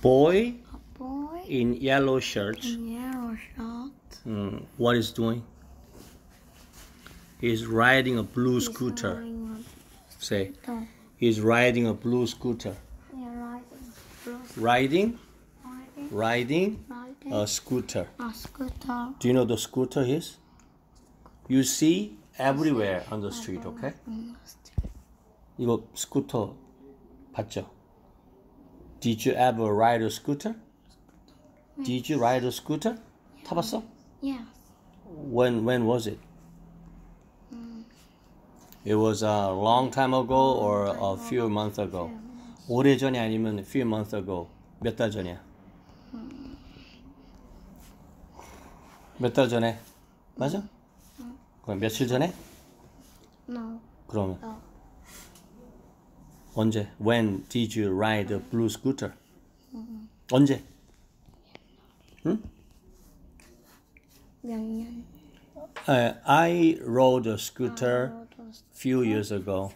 boy A boy in yellow shirt. in yellow shirt. What is doing? He's riding a blue He's scooter. riding Say, a he's riding a blue scooter. Riding a scooter. A scooter. Do you know the scooter is? You see everywhere on the street, okay? 이거 스쿠터 봤죠? Did you ever ride a scooter? Did you ride a scooter? 타봤어? Yes. When was it? It was a long time ago or a few months ago. 오래전이 아니면 a few months ago. 몇 달 전이야? 몇 달 전에? 맞아? 그럼 며칠 전에? No. 그러면 언제? When did you ride a blue scooter? 언제? 응? 몇 년? I rode a scooter few years ago.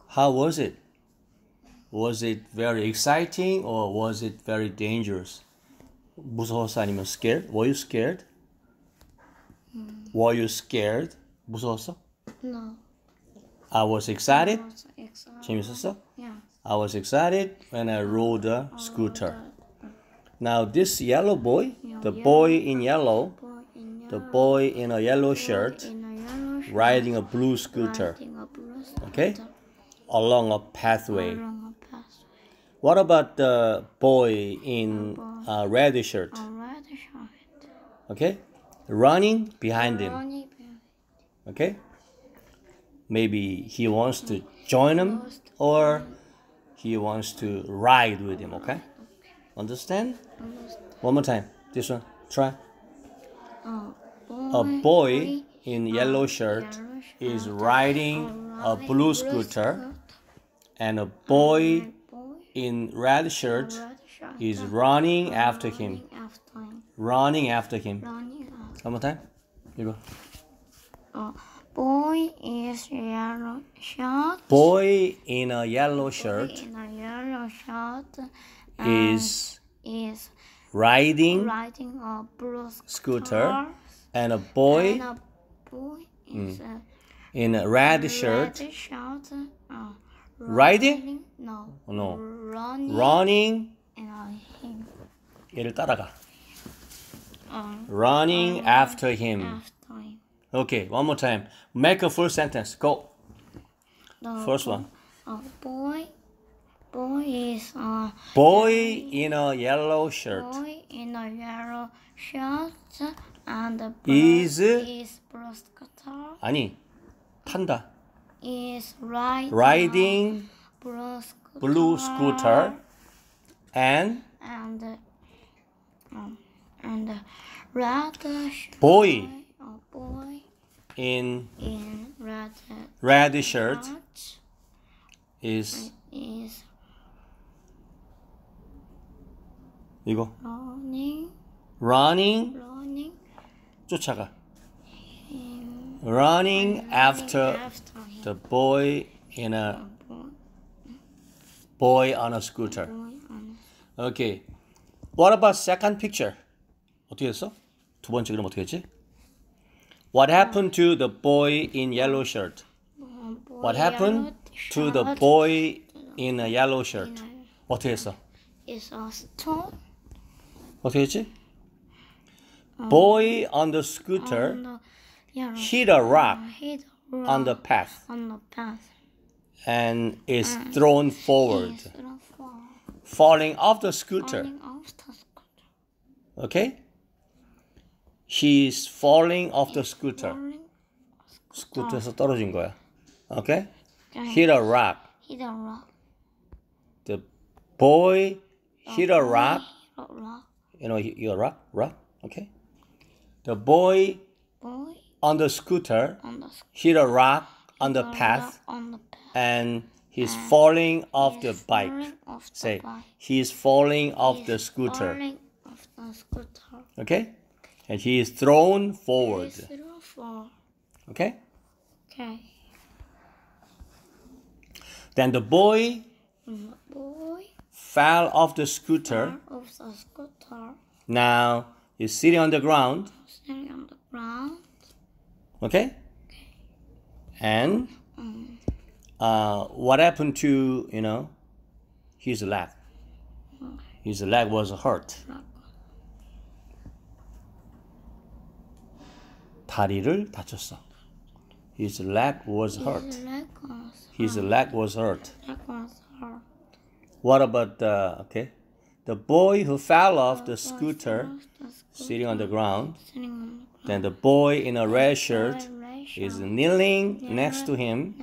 How was it? Was it very exciting or was it very dangerous? 무서웠어 아니면 scared? Were you scared? Were you scared? 무서웠어? No. I was excited. Was excited. 재밌었어? Yeah. I was excited when I rode a scooter. Now this yellow boy, the boy in yellow, the boy in a yellow shirt, riding a blue scooter, okay, along a pathway. What about the boy in a red shirt? Okay, running behind him. Okay, maybe he wants to join him or he wants to ride with him. Okay, understand? One more time. This one. Try. A boy in yellow shirt is riding a blue scooter, and a boy in red shirt is running after him. Running after him. One more time. You go. Boy is yellow shirt. Boy in a yellow shirt is riding a blue scooter, and a boy is in a red shirt riding? No. Running. 얘를 따라가. Running after him. Okay, one more time. Make a full sentence. Go. First one. Boy is Boy in a yellow shirt and the is blue scooter 아니 탄다. is riding blue scooter and red boy boy in red shirt is 이거 running 쫓아가. Running after the boy in a boy on a scooter. Okay. What about second picture? 어떻게 했어? 두 번째 그림 어떻게 했지? What happened to the boy in yellow shirt? What happened to the boy in a yellow shirt? 어떻게 했어? is a stone. 어떻게 했지? Boy on the scooter hit a rock on the path and is thrown forward, falling off the scooter. Okay? He's falling off the scooter. 스쿠터에서 떨어진 거야. Okay? Hit a rock. The boy hit a rock. You know, hit a rock. Okay? The boy on the scooter hit a rock on the path and he's falling off the bike. Say, he's falling off the scooter. Okay? And he is thrown forward. Okay? Okay. Then the boy fell off the scooter. Of the scooter. Now he's sitting on the ground. Sitting on the ground. Okay? And what happened to, his leg? His leg was hurt. 다리를 다쳤어. His leg was hurt. His leg was hurt. What about the boy who fell off the scooter, sitting on the ground? Then the boy in a red shirt is kneeling next to him,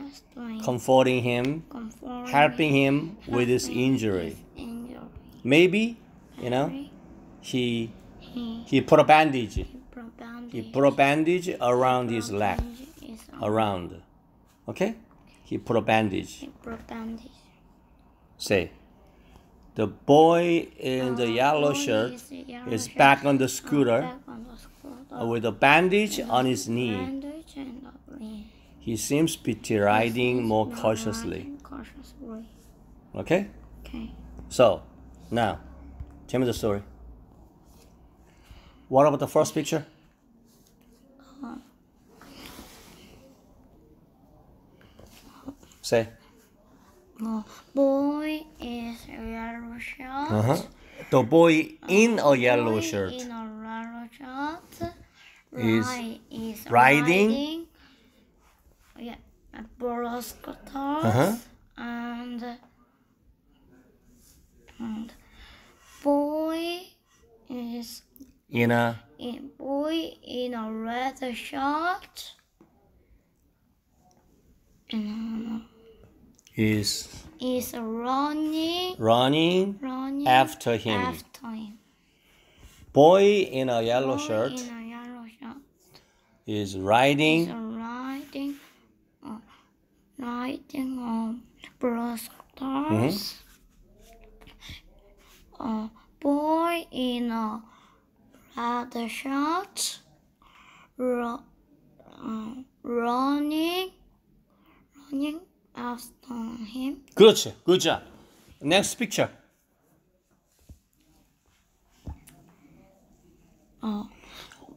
comforting him, helping him with his injury. Maybe, he put a bandage. He put a bandage around his leg. Around. Okay? He put a bandage. Say, the boy in the yellow shirt is back on the scooter with a bandage on his knee. He seems to be riding more cautiously. Okay? So, now, tell me the story. What about the first picture? Say. Boy is a yellow shirt. The boy in a yellow shirt is riding a roller scooter. And boy is in a red shirt. Is running after him. Boy in a yellow shirt is riding on roller scooters. Boy in a red shirt running after him. 그렇지. Good job. Next picture.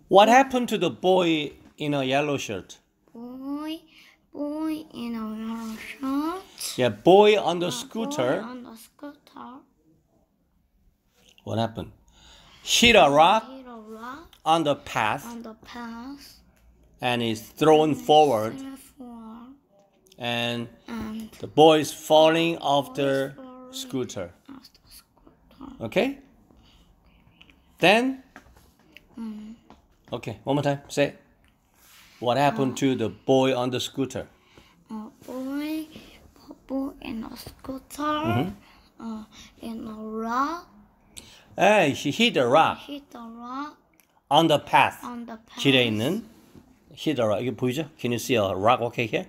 What happened to the boy in a yellow shirt? Boy in a yellow shirt. Yeah, boy on the scooter. What happened? Hit a rock on the path and is thrown forward. And the boy is falling off the scooter. Okay? Then? Okay, one more time. Say. What happened to the boy on the scooter? Boy in a scooter. In a rock. Hey, he hit a rock. On the path. 길에 있는 hit a rock. 이게 보이죠? Can you see a rock? Okay, here.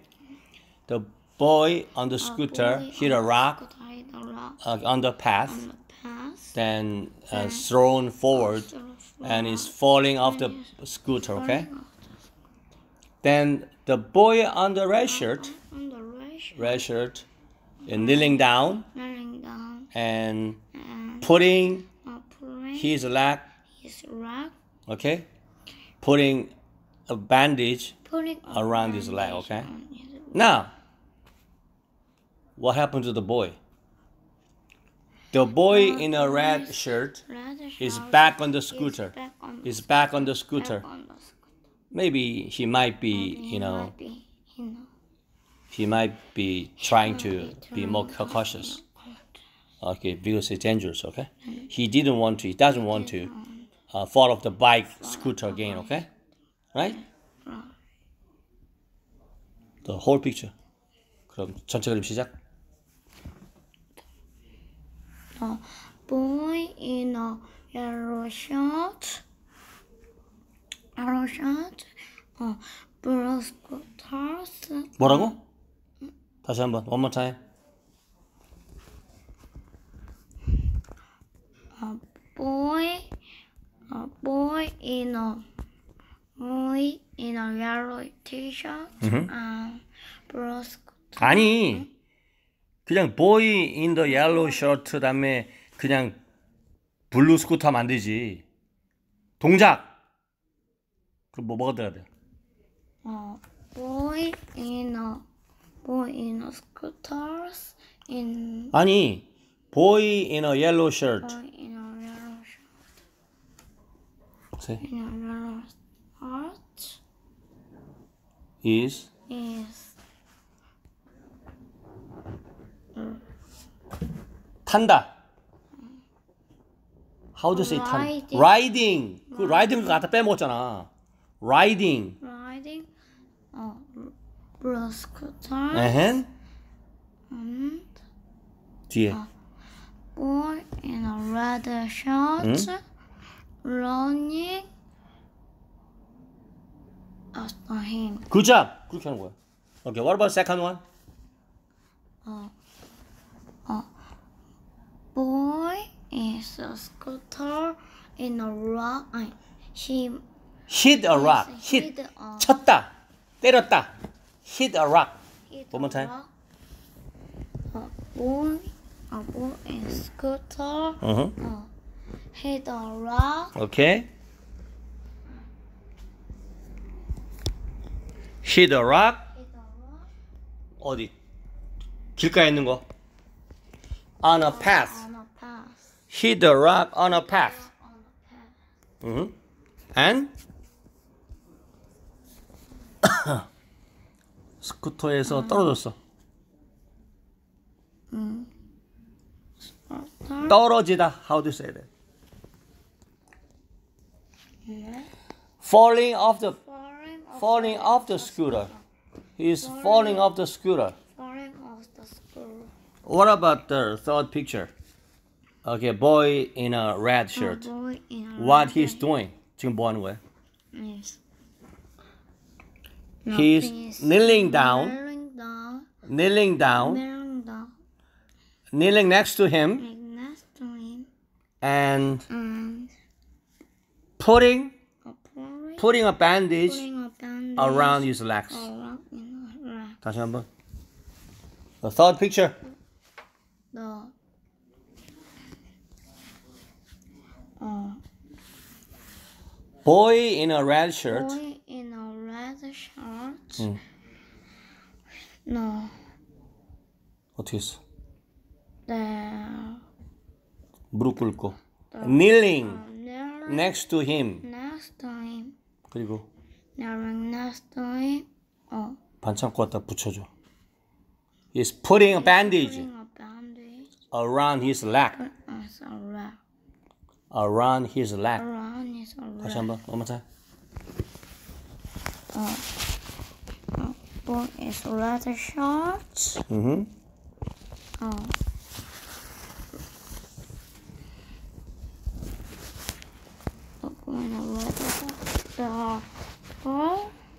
The boy on the scooter hit a rock on the path, then thrown forward and is falling off the scooter, okay? Then the boy on the red shirt is kneeling down and putting his leg, okay? Putting a bandage around his leg, okay? Now, what happened to the boy? The boy in a red shirt is back on the scooter. Is back on the scooter. Maybe he might be, he might be trying to be more cautious. Okay, because it's dangerous, okay? He doesn't want to fall off the bike, scooter again, okay? Right? The whole picture. 그럼 전체 그림 시작. Boy in a yellow shirt. Roller scooters. 뭐라고? 다시 한번. One more time. Boy in a yellow t-shirt. roller scooter. 아니, 그냥 boy in the yellow shirt 다음에 그냥 블루 스쿠터 하면 안 되지. 동작. 그럼 뭐가 들어야 돼? boy in a scooters in 아니, boy in a yellow shirt. boy in a yellow shirt Say, in a yellow shirt is 탄다. How do you say 탄? Riding. Riding. 그 riding 그거 갖다 빼먹었잖아. Riding. riding blue scooter And and 뒤에. boy in a red shirt running after him. Good job. 그렇게 하는 거야. Okay, what about second one? Boy is a scooter in a rock. He Hit a rock. hit Hit. a- 쳤다. 때렸다. Hit a rock. hit One more a time. rock. A boy in a scooter hit a rock. Okay. Hit a rock. Hit a rock 어디? 길가에 있는 거. On a path. on a path. Hit a rock on a path. On a path. And 스쿠터에서 떨어졌어. 떨어지다. How do you say that? Falling off the falling off the scooter. He's falling off the scooter. Falling off the scooter. What about the third picture? Okay, boy in a red shirt. Boy in a What he's doing? 지금 뭐 하는 거야? is He's kneeling down, kneeling down, kneeling down, kneeling down, kneeling next to him, like next to him, and and putting putting a bandage a bandage around his legs. around in the rack. 다시 한번. The third picture. The Boy in a red shirt. boy in a red shirt. No, 어떻게 했어? the 무릎 꿇고. Kneeling kneeling next to him. next to him, 그리고 kneeling next to him. 반창고 갖다 붙여줘. He's putting a bandage Putting a bandage around his leg. as a rack. Around his leg. Around is a 다시 rack. 한번. One more time. Boy is red shorts. The boy in a red shorts.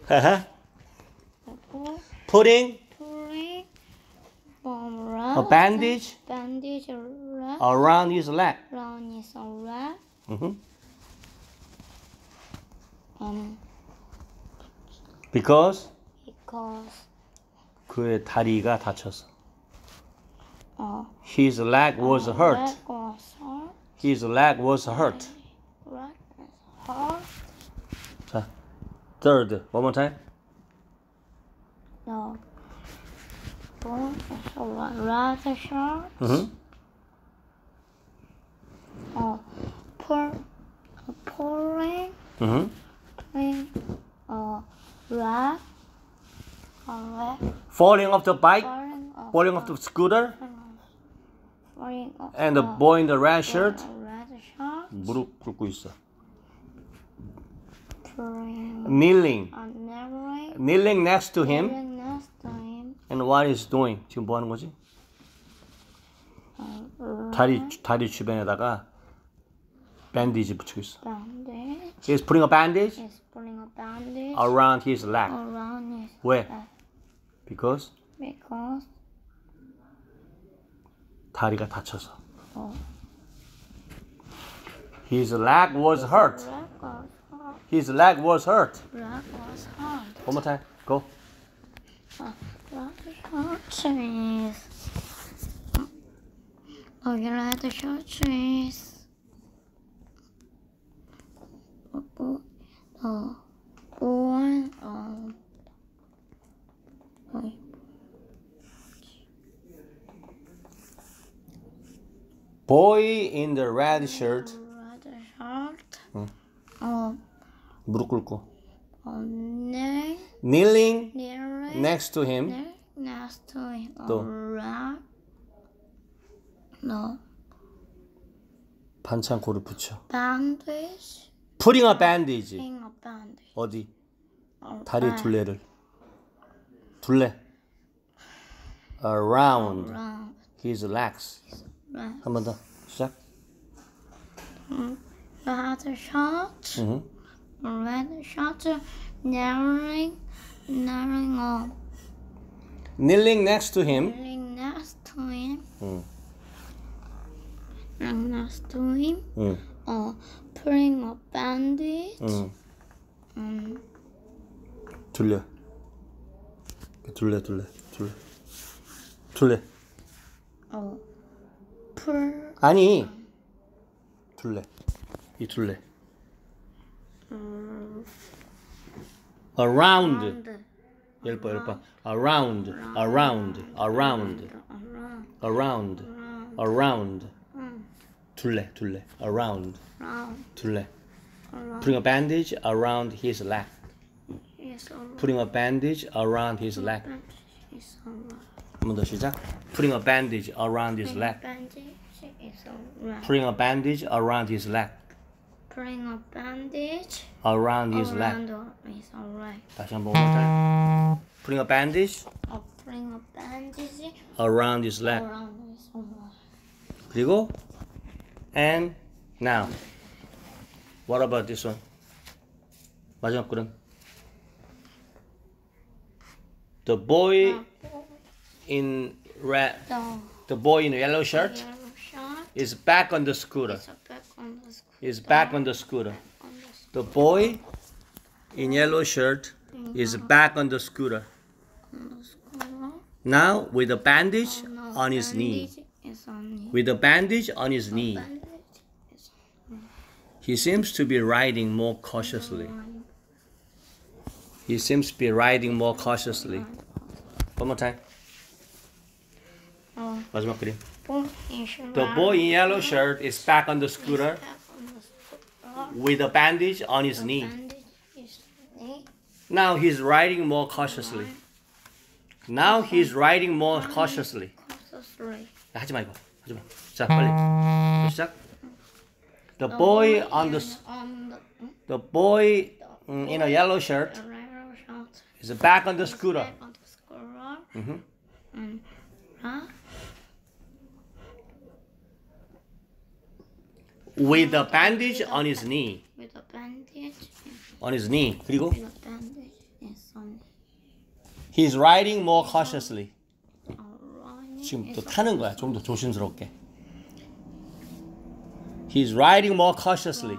The boy Putting pulling from a bandage bandage wrap around his leg. around his rack. Because Because 그의 다리가 다쳤어. His leg was hurt. leg was hurt. His leg was hurt. Leg is hurt. 자, third. One more time. The boy is a red shirt. Pouring a rat, Falling off the bike, falling falling off off the scooter, falling off and the boy in the red shirt a red shirt, 무릎 꿇고 있어. pouring Kneeling, a narrow, kneeling next to him, next to him, and what he's doing? 지금 뭐 하는 거지? 다리 주변에다가 밴디지 붙이고 있어. bandage, He's putting a bandage is putting a bandage around his leg. around his 왜? leg Because because 다리가 다쳐서. His leg was hurt. His leg was hurt. leg was hurt. One more time. Go. Leg hurt is A red shirt is a boy. Boy in the red shirt. Red shirt. 무릎 꿇고. Kneeling next to him. next to him. 또. No. 반창고를 붙여. Bandage. Putting a bandage. Putting a bandage. 어디? 다리 둘레를. 둘레. Around his legs. 한 번 더. 시작. Red shirt. Red shirt. Kneeling up. Kneeling next to him. Kneeling next to him. Next to him. Putting a bandage. 둘레. 둘레. 아니. 둘레. 이 둘레. Around. 열봐. Around. 둘레. Around. 둘레. Putting a bandage around his leg. Putting a bandage around his leg. 한 번 더 시작. Putting a bandage around his leg. Putting a bandage around his leg. Putting a bandage around his leg. Is alright. 다시 한번 one more time. Putting a bandage Putting a bandage around his leg. around his alright. 그리고 and now. What about this one? 마지막 글은 the boy in red. The boy in yellow shirt is back on the scooter. Is back on the scooter. The boy in yellow shirt is back on the scooter. Now with a bandage on his knee. With a bandage on his knee. He seems to be riding more cautiously. He seems to be riding more cautiously. One more time. 마지막 그림. The boy in yellow shirt is back on the scooter with a bandage on his knee. Now he's riding more cautiously. Now he's riding more cautiously. 하지마 이거. 하지마. 자 빨리. 시작. The boy in a yellow shirt is back on the scooter. With a bandage on his knee. With a bandage On his knee. 그리고 with a bandage is on he's riding more cautiously. running. 지금 또 타는 거야. 좀 더 조심스럽게. He's riding more cautiously.